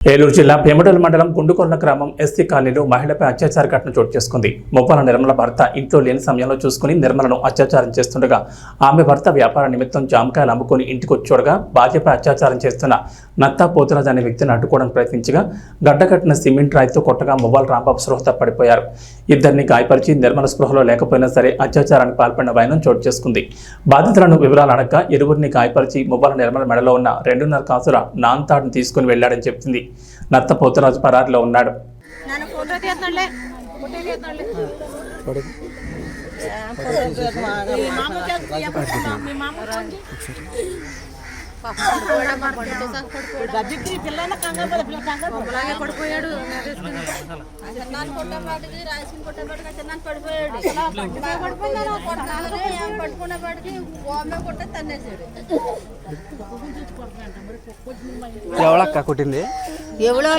ఏలూరు జిల్లా పెమడల మండలం గుండుకొండ గ్రామం ఎస్సీ కాలనీలో మహిళపై అత్యాచార ఘటన చోటు చేసుకుంది. ముప్పాల నిర్మల భర్త ఇంట్లో లేని సమయంలో చూసుకుని నిర్మలను అత్యాచారం చేస్తుండగా ఆమె భర్త వ్యాపార నిమిత్తం జామకాయలు అమ్ముకుని ఇంటికి వచ్చాడుగా భార్యపై అత్యాచారం చేస్తున్న నత్తా పోతురాజ్ అనే వ్యక్తిని అడ్డుకోవడానికి ప్రయత్నించగా గడ్డకట్టిన సిమెంట్ రాయితో కొట్టగా మువ్వాల రాంబాబు స్పృహ పడిపోయారు. ఇద్దరిని గాయపరిచి నిర్మల స్పృహలో లేకపోయినా సరే అత్యాచారానికి పాల్పడిన వైనం చోటు చేసుకుంది. బాధితులను వివరాలు అడగగా ఇరువురిని గాయపరిచి మువ్వాల నిర్మల మెడలో ఉన్న 2.5 కాసుల నాన్తాడును తీసుకుని వెళ్లాడని చెప్తుంది. నత్త పోతురాజు పరారిలో ఉన్నాడు. ఎవడక్క కొట్టింది? ఎవడో